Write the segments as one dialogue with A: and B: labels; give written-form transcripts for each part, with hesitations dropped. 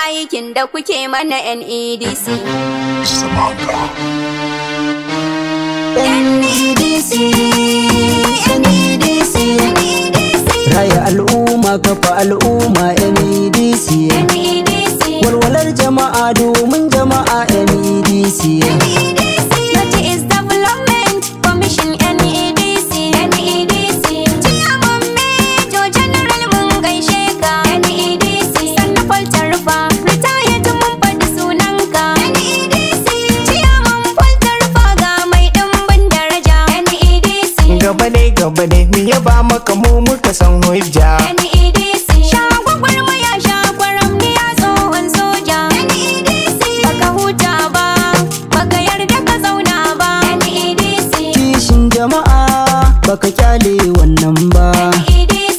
A: aikin da kuke mana NEDC. NEDC, NEDC,
B: raya al'umma kafa al'umma NEDC, walwalar jama'a domin jama'a NEDC.
A: That is Development Commission NEDC, NEDC. Cigaban Major General mun gaishe ka NEDC. Sannan Faltar fa retired mun faɗi sunanka NEDC. Cigaban Faltar fa ga mai ɗimbin daraja NEDC.
C: Gaba ne mu yaba maka mu muka san hujja
A: NEDC. Shagwagwarmaya shagwaramniya tsohon soja NEDC. Baka huta ba, baka yarda ka zauna ba NEDC.
B: Kishin jama'a baka kyale wannan ba,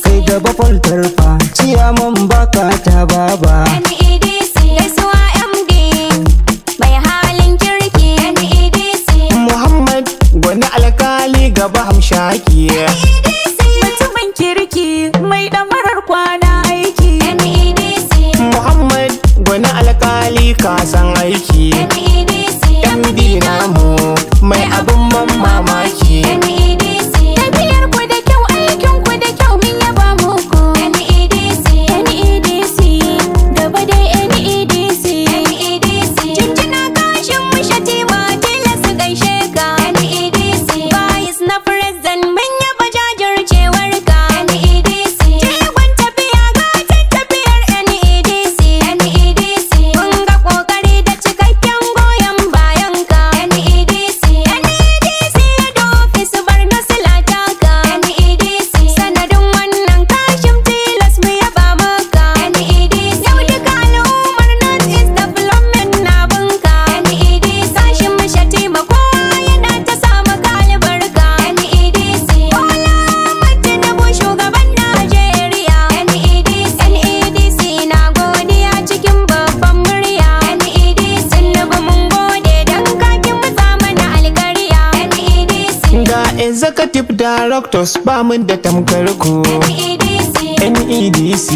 B: kai gaba Faltar fa ciyaman baka ta baba
A: NEDC. Gaisuwa MD mai halin kirki NEDC.
C: Muhammad gwani alkali gaba hamshaki
A: Mutumin kirki mai ɗamarar kwana aiki NEDC.
C: Muhammad gwani alkali ka san aiki
A: NEDC.
C: MD namu mai abin ban mamaki
A: NEDC. Tafiyar ku da kyau, aikin ku da kyau, min yaba muku NEDC. NEDC. Gaba dai NEDC. NEDC. Jinjina kashin mu shatima tilas su gaishe ka NEDC. Bayis na president mun yaba jajircewar ka NEDC. Jigon tafiya gatan tafiyar NEDC. NEDC. Mun ga kokari da cikakken goyon bayan ka NEDC. NEDC da ofis Barno Silata ka NEDC. Sanadin wannan kashin tilas mu yaba maka NEDC. Yau duka al'ummar North East Development na bunka NEDC. Kashin mu shatima kowa yana ta samu albarka NEDC. Bola Ahmed Tinubu shugaban Najeriya NEDC. NEDC na godiya cikin babban murya NEDC. Tinubu mun gode dan kakin mu mana alkariya NEDC.
C: ga executive directors ba mun da tamkar ku
A: NEDC.
C: NEDC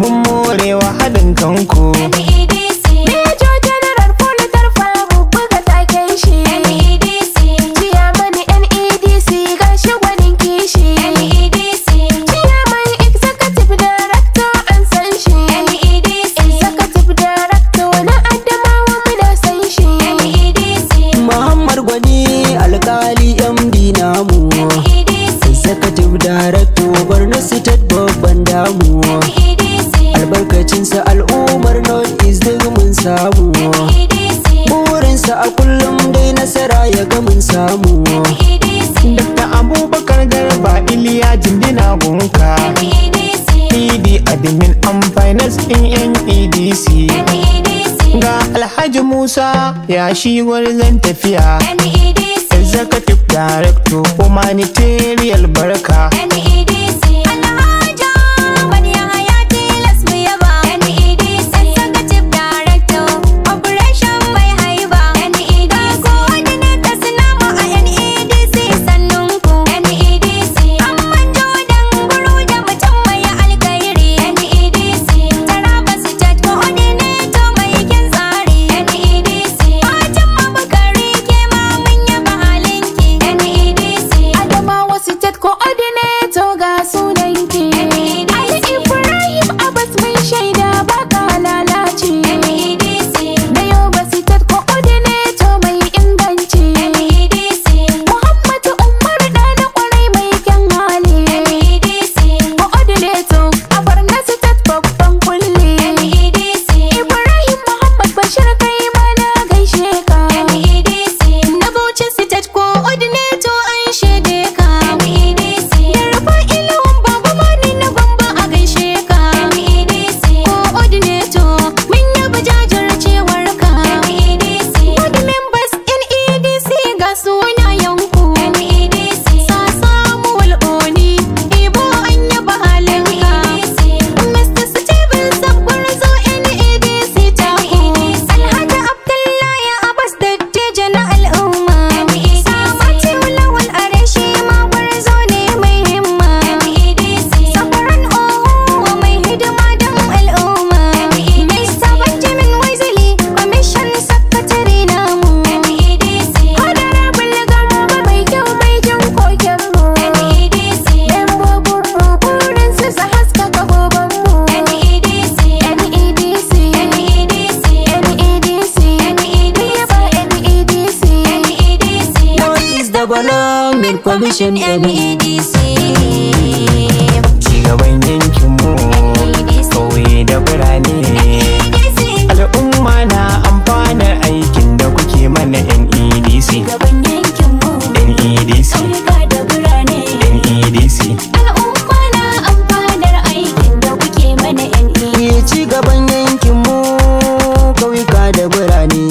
C: mun morewa haɗin kanku
A: NEDC. Major General Faltar fa buga taken shi NEDC. Ciyaman NEDC gashi gwanin kishi NEDC. Ciyaman Executive Director an san shi NEDC. Executive Director na Adamawa muna san shi NEDC.
B: Muhammad gwani alkali MD namu,
A: NEDC.
B: executive director Barno State babban damu,
A: NEDC.
B: albarkacinsa al'ummar North East duk mun samu,
A: NEDC.
B: burinsa a kullum dai nasara ya ga mun samu.
A: NEDC.
C: Dr. Abubakar Garba Iliya jindina gunka
A: NEDC.
C: PD admin and finance in NEDC
A: NEDC.
C: ga Alhaji Musa ya shi gwarzon tafiya
A: NEDC.
C: executive director humanitarian barka
A: NEDC. Alhaja wani haya tilas mu yaba NEDC. Executive Director Operation mai haiba NEDC. Coordinator namu a NEDC sannunku NEDC. Amman Jordan guru da mutum mai alkhairi NEDC. Taraba State Coordinator mai kin tsari NEDC. Fatima Bukari ke ma mun yaba halinki NEDC. Adamawa State Coordinator ga
B: Development Commission NEDC.
C: Cigaban yankinmu, ƙauye da birane. Al'umma na amfanar aikin da kuke mana NEDC.
A: Cigaban yankinmu,
C: NEDC.
A: ƙauyuka da birane.
C: NEDC.
A: Al'umma na amfanar aikin da kuke mana NEDC.
B: Cigaban yankinmu, ƙauyuka da birane.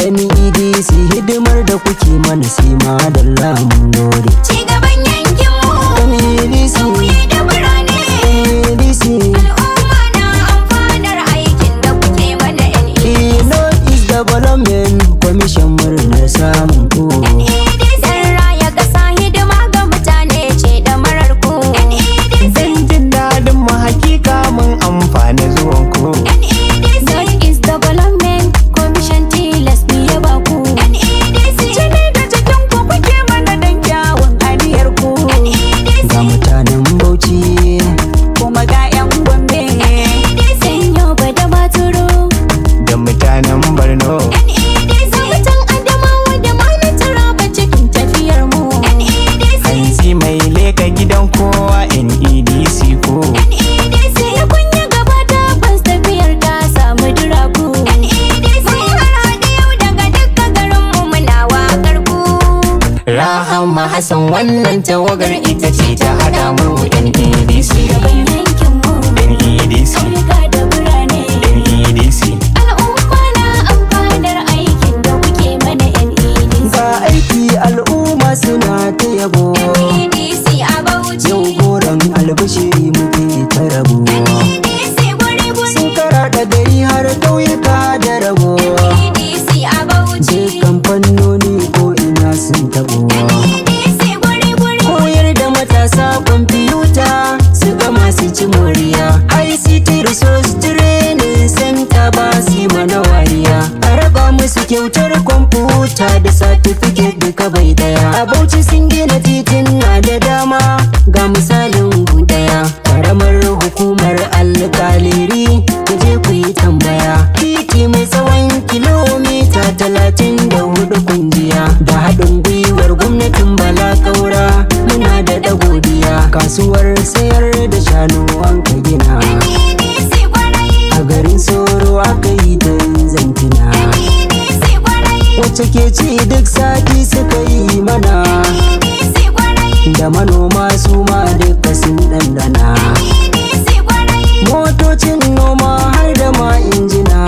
B: NEDC hidimar da kuke mana sai madalla mun gode.
A: Cigaban yankinmu,
B: NEDC.
A: ƙauye da birane.
B: NEDC.
A: Al'umma na amfanar aikin da kuke mana NEDC.
B: North Development Commission murnar samun ku.
A: Dan raya ƙasa hidima ga mutane ce da marar ku.
C: Dan jin daɗin mu hakika mun amfana zuwan ku.
A: North Development Commission tilas mu yaba ku. Jini da jikin ku kuke mana dan kyawun aniyar ku.
B: Ga mutanen Bauchi
A: Kuma ga 'yan Gombe. Sai Yobe da Maturu.
C: Da mutanen Borno.
A: Ga mutan Adamawa da ma na Taraba cikin tafiyar mu.
C: Hansi mai leka gidan kowa NEDC ko.
A: Sai kun yi gaba tabbas tafiyar ta samu duraku. Mun harhaɗe yau daga dukkan garinmu muna waƙar ku.
C: Rahama Hassan wannan tawagar ita ce ta haɗa mu NEDC.
A: Cigaban yankinmu,
C: NEDC.
A: ƙauyuka da birane.
C: NEDC.
A: Al'umma na amfanar aikin da kuke mana NEDC.
B: ga aiki al'umma suna ta yabo.
A: NEDC a Bauchi.
B: Yau goron albashiri muke ta rabo.
A: NEDC guri-guri.
B: Sun karaɗa gari har ƙauyuka da rabo.
A: NEDC a Bauchi.
B: Dukkan fannoni ko ina sun tabo.
A: NEDC guri-guri.
B: Koyar da matasa kwamfuta su gama su ci moriya. ICT Resource Training Center ba su yi mana wariya. A raba musu kyautar kwamfuta da certificate duka bai daya. A Bauchi sun gina titin na da dama ga misalin gudaya. Karamar hukumar alƙaliri ku je ku yi tambaya. Titi mai tsawon kilomita 34 kunjiya. Da haɗin gwiwar gwamnatin Bala Kaura muna da godiya. Kasuwar sayar da shanu an ka gina.
A: NEDC kwarai.
B: A garin Soro aka yi ta zantina.
A: NEDC kwarai.
B: Wacce ke ci duk sati suka yi mana.
A: NEDC kwarai.
B: Da manoma su ma duka sun ɗanɗana.
A: NEDC kwarai.
B: Motocin noma har da ma injina.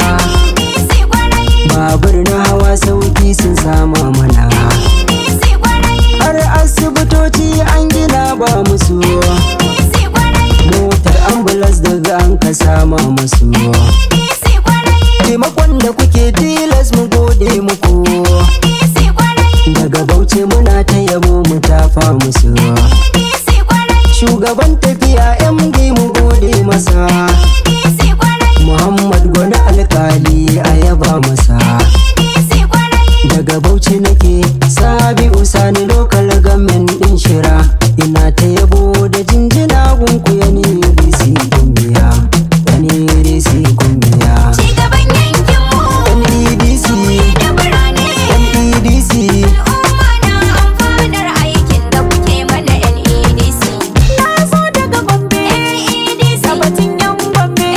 A: NEDC kwarai.
B: Babur na hawa sauki sun sama mana.
A: NEDC kwarai.
B: Har asibitoci an gina ba musu.
A: NEDC kwarai.
B: Motar ambulance daga an ka sama musu.
A: NEDC kwarai.
B: Taimakon da kuke tilas mu gode muku.
A: NEDC kwarai.
B: Daga Bauchi muna ta yabo mu tafa musu.
A: NEDC kwarai.
B: Shugaban tafiya MD mu gode masa.
A: NEDC kwarai.
B: Muhammad Gwani alkali a yaba masa.
A: NEDC kwarai.
B: Daga Bauchi nake Sabiu Sani local government din Shira. Ina ta yabo da jinjina gunku ya NEDC kumbiya. NEDC kumbiya.
A: Cigaban yankinmu,
B: NEDC.
A: da birane.
B: NEDC.
A: Al'umma na amfanar aikin da kuke mana NEDC. Na zo daga Gombe. NEDC. Sabatin yan Gombe.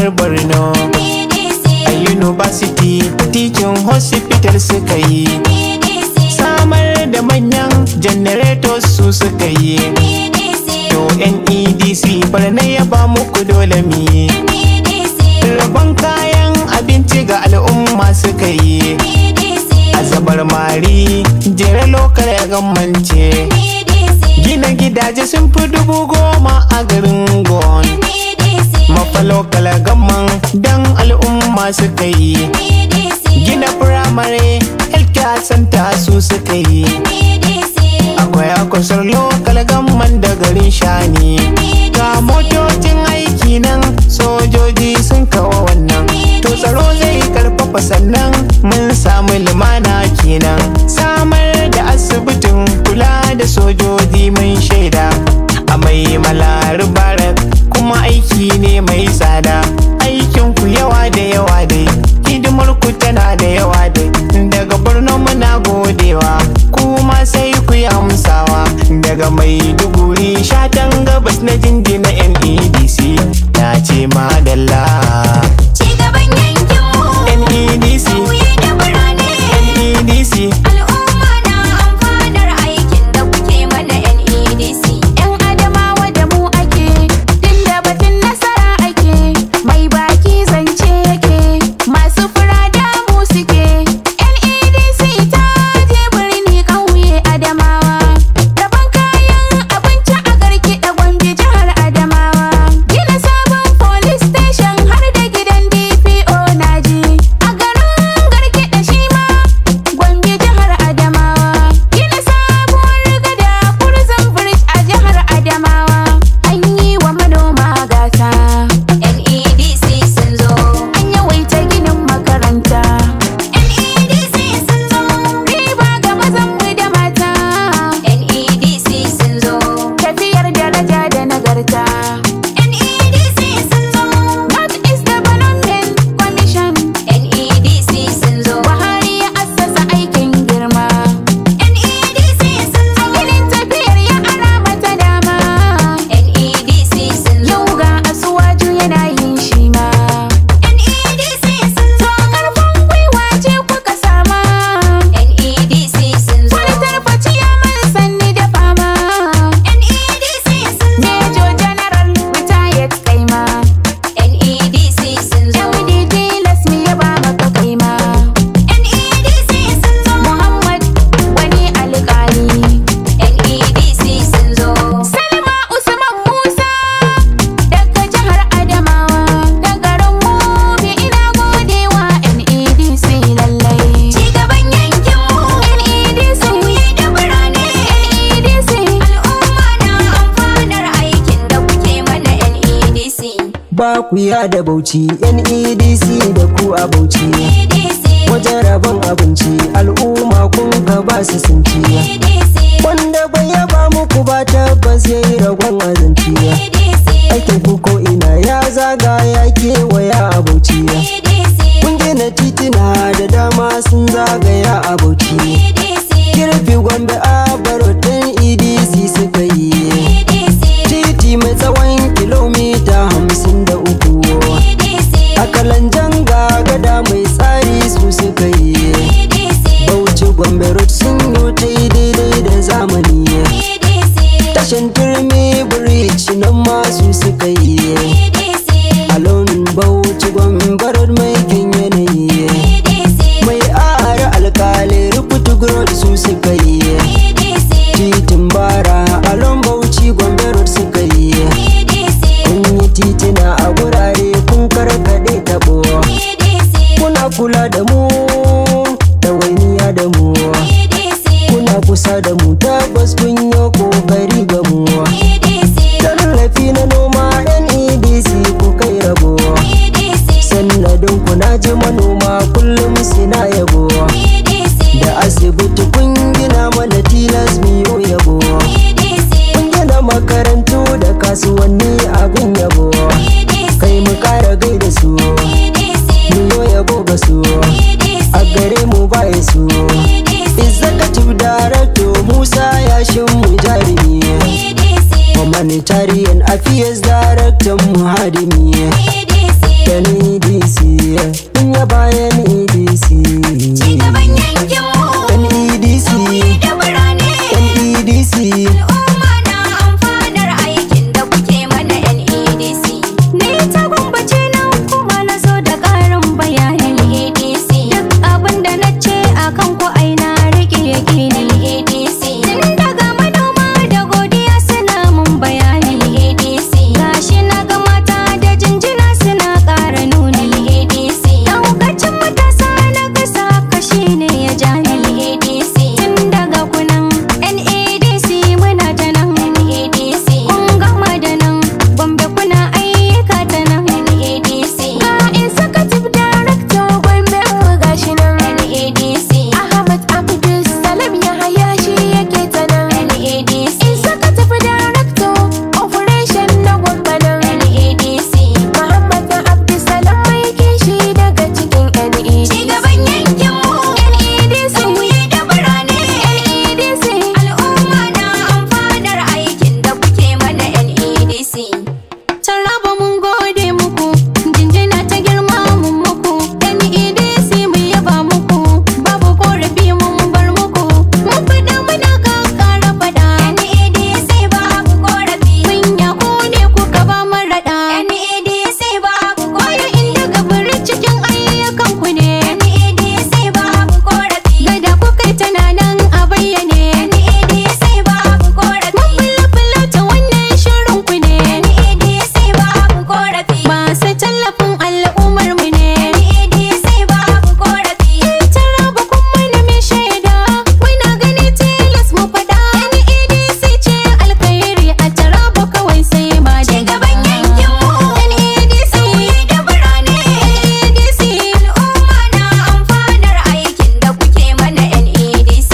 D: jihar Borno. A university teaching hospital suka yi, samar da manyan generators su suka yi. To NEDC barna ya ba muku dole mi, rabon kayan abinci ga al'umma suka yi. Azabar mari jere lokal gammance, gina gidaje sun fi 10,000 a garin Gon. Mafa lokal gamman dan al'umma suka yi, gina firamare healthcare center su suka yi. Akwai akwasar lokal gamman da garin Shani, ga motocin aiki nan sojoji sun kawo wannan. To tsaro zai karfafa sannan mun samu lumana kenan. Samar da asibitin kula da sojoji mun shaida, a mai malaru barak kuma aiki ne mai tsada. Aikin ku yawa da yawa dai, hidimar ku tana da yawa dai. Daga Borno muna godewa, kuma sai ku yi amsawa. Daga Maiduguri shatan gabas na jinjina NEDC na ce madalla.
A: Cigaban yankinmu
D: NEDC,
A: ƙauye da birane,
D: NEDC,
A: al'umma na amfanar aikin da kuke mana NEDC. 'Yan Adamawa da mu ake, din da batun nasara ake, mai baki zance yake, masu fura da mu suke. NEDC ta je birni ƙauye Adamawa, rabon kayan abinci a garki da Gombe jihar Adamawa, gina sabon police station har da gidan DPO naji, a garin garki da shi ma Gombe jihar Adamawa, gina sabuwar gada prison bridge a jihar Adamawa, an yi wa manoma gata. NEDC sun zo, an yawaita ginin makaranta. NEDC sun zo, riba ga mazanmu da mata. NEDC sun zo, tafiyar daraja da nagarta. NEDC sun zo, North East Development Commission. NEDC sun zo, Buhari ya assasa aikin girma. NEDC sun zo, a ginin tafiyar ya ara mata dama. NEDC sun zo, yau ga Asuwaju yana yin shi ma. NEDC sun zo, karfin gwiwa ce kuka sama. NEDC sun zo, kwalitar faciya man sanni da fama. NEDC sun zo, Major General retired kaima. NEDC sun zo, MDT lasmi ya ba maka kaima. NEDC sun zo, Muhammad wani alƙali. NEDC sun zo, Salma Usman Musa daga jihar Adamawa, da garin Momy ina godewa NEDC lallai. Cigaban yankinmu NEDC, ƙauye da birane NEDC, al'umma na amfanar aikin da kuke mana NEDC.
B: Ba ku ya da Bauchi NEDC da ku a Bauchi,
A: NEDC,
B: wajen rabon abinci al'umma kun ka ba su sun ci.
A: NEDC,
B: Wanda bai yaba muku ba tabbas yayi ragon azanci.
A: NEDC,
B: Aikin ku ko ina ya zaga ya kewaya a Bauchi.
A: NEDC,
B: Kun gina titina da dama sun zagaya a Bauchi.
A: NEDC,
B: Kirfi Gombe a Barotin EDC suka yi.
A: NEDC,
B: Titi mai tsawon kilomita 53.
A: NEDC,
B: A Kalanjan ga gada mai tsari su suka yi.
A: NEDC,
B: Bauchi Gombe Road sun yi ta yi daidai da zamani.
A: NEDC,
B: Tashin Turmi Bridge nan masu suka yi.
A: NEDC,
B: Alon Bauchi Gombe Road mai kyan yanayi.
A: NEDC,
B: Mai ara alkali rubutu road su suka yi.
A: NEDC,
B: Titin bara Alon Bauchi Gombe Road suka yi.
A: NEDC,
B: Kun yi titina a gurare kun karkaɗe tabo.
A: NEDC,
B: Kuna kula da mu, da wainiya da mu.
A: NEDC,
B: Kuna kusa da mu tabbas kun yi kokari ga mu.
A: NEDC,
B: Tallafi na noma NEDC ku kai rabo.
A: NEDC,
B: Sannadin ku na ji manoma kullum suna yabo.
A: NEDC,
B: Da asibiti kun gina mana tilas miyo yabo.
A: NEDC,
B: Kun gina makarantu da kasuwanni abin yabo. Kai mu kara gaida su,
A: NEDC,
B: miyo yabo ga su. A gare mu baya su. Executive Director Musa Yashin mu jarumi. Humanitarian Affairs Director mu hadimi. NEDC mun yaba NEDC.
A: Cigaban yankin mu
B: NEDC
A: da birane.
B: NEDC
A: Al'umma na amfanar aikin da kuke mana NEDC. Ni ta gumbace na kuma na zo da ƙarin bayanin NEDC. Duk abin da na ce a kan ku aina rike yake NEDC. Tun daga manoma da godiya suna mun bayanin NEDC. Gashi na ga mata da jinjina suna ƙara nuna NEDC. Daukacin matasa na kasa kashi ne ya ja NEDC. Tun daga kunan NEDC muna ta nan NEDC. Kun gama da nan Gombe kuna ayyuka ta nan NEDC. Ga executive director Gombe gashi nan NEDC. Ahmad Abdul Salam ya haya shi yake ta nan NEDC. Executive director operation na Gombe nan NEDC. Muhammad Abdul Salam mai kishi daga cikin NEDC. Cigaban yankin mu NEDC. Sauyi da birane NEDC. Al'umma na amfanar aikin da kuke mana NEDC. Taraba mun gode muku, jinjina ta girma mun muku. NEDC mu yaba muku, babu korafi mun bar muku. Mun fada muna kakkara fada. NEDC babu korafi. Kunya ku ne kuka ba mu raɗa. NEDC babu korafi. Inda gabari cikin ayyukan ku ne. NEDC babu korafi. Gada kuka yi tunanin a bayyane. NEDC babu korafi. Mun fulla ta wannan shirin ku ne. NEDC babu korafi. Masu tallafin al'ummar mu ne. NEDC babu korafi. Taraba kun mana mai shaida. Muna gani tilas mu faɗa. NEDC ce alkhairi a Taraba kawai sai ma cigaban yankin mu. NEDC da birane. NEDC al'umma na amfanar aikin da kuke mana NEDC.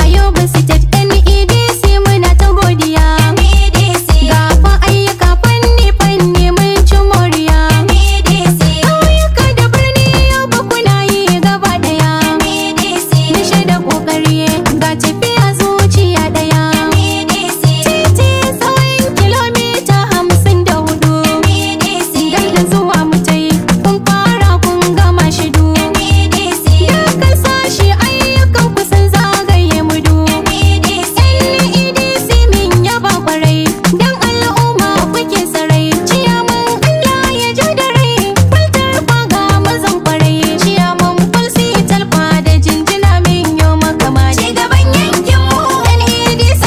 A: Ayoba State NEDC muna ta godiya. NEDC ga fa ayyuka fanni mun ci moriya. NEDC ƙauyuka da birni yau ba kuna yi gaba ɗaya. NEDC nishe da ƙoƙari ga tafiya zuciya ɗaya. NEDC titi tsawon kilomita 54. NEDC daga zuwa mutai kun fara kun gama shidu. NEDC dukkan sashi ayyukan ku sun zagaye mudu. NEDC min yaba kwarai dan al'umma kuke sarai. Ciyaman Allah ya ja da rai faltar faga mazan kwarai. Ciyaman falsi talfa da jinjina min yo makama. Cigaban yankin mu NEDC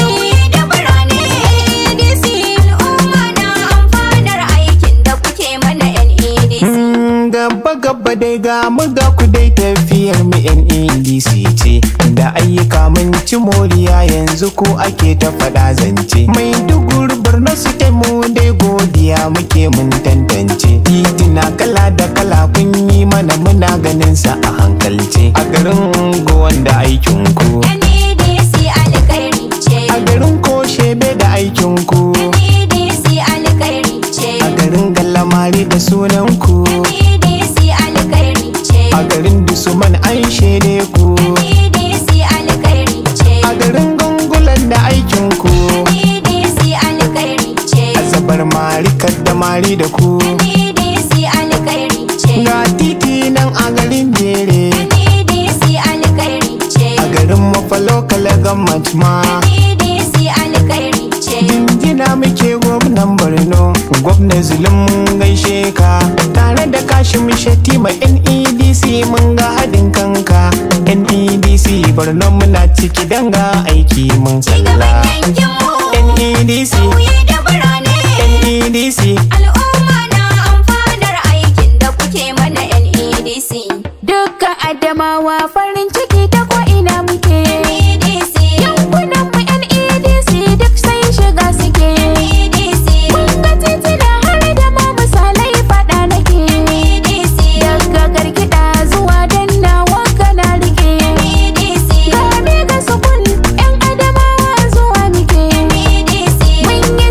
A: da birane. NEDC al'umma na amfanar aikin da kuke mana NEDC.
D: Gaba gaba dai ga mu ga ku dai tafiyar mu NEDC ce. Da ayyuka mun ci moriya yanzu ko ake ta faɗa zance. Mai duguri Borno State mu dai godiya muke mun tantance. Titina kala da kala kun yi mana muna ganin sa a hankalce. A garin Gowon da aikin ku.
A: NEDC alkhairi ce.
D: A garin Koshebe da aikin ku.
A: NEDC alkhairi ce.
D: A garin Gallamari da sunan ku.
A: NEDC alkhairi ce.
D: A garin Dusuman an shaide ku.
A: NEDC alkhairi ce.
D: A garin Gungulan da aikin ku.
A: NEDC alkhairi ce.
D: A zabar marikar da mari da ku.
A: NEDC alkhairi ce.
D: Ga titi nan a garin Jere.
A: NEDC alkhairi ce.
D: A garin Mafalo Kalagammat ma.
A: NEDC alkhairi ce.
D: Jinjina muke gwamnan Borno. Gwamnan Zulum mun gaishe ka. Tare da Kashim Shettima NEDC mun ga haɗin kanka. NEDC Borno muna ciki danga aiki mun
A: Cigaban
D: sallah.
A: yankin mu
D: NEDC
A: sauyi da birane.
D: NEDC
A: Al'umma na amfanar aikin da kuke mana NEDC. Dukka Adamawa farin ciki ta ko'ina muke. NEDC yankunan mu NEDC duk sai shiga suke. NEDC mun ga titina har da ma misalai faɗa nake. NEDC daga gargida zuwa dannawa kana rike. NEDC game ga sukun 'yan Adamawa zuwa muke. NEDC mun yi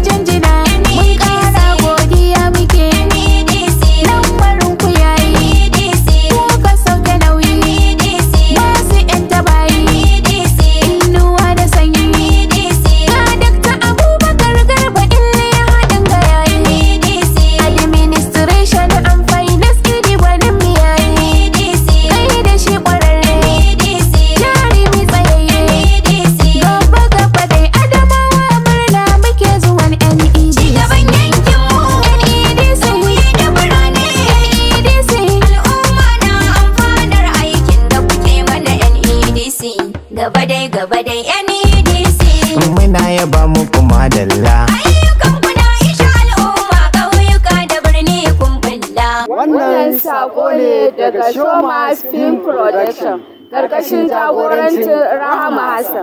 D: muna yaba muku madalla.
A: Ayyukan kuna isha al'umma ƙauyuka da birni kun bulla.
E: Wannan sako ne daga Showmas Film Production, ƙarƙashin jagorancin Rahama Hassan.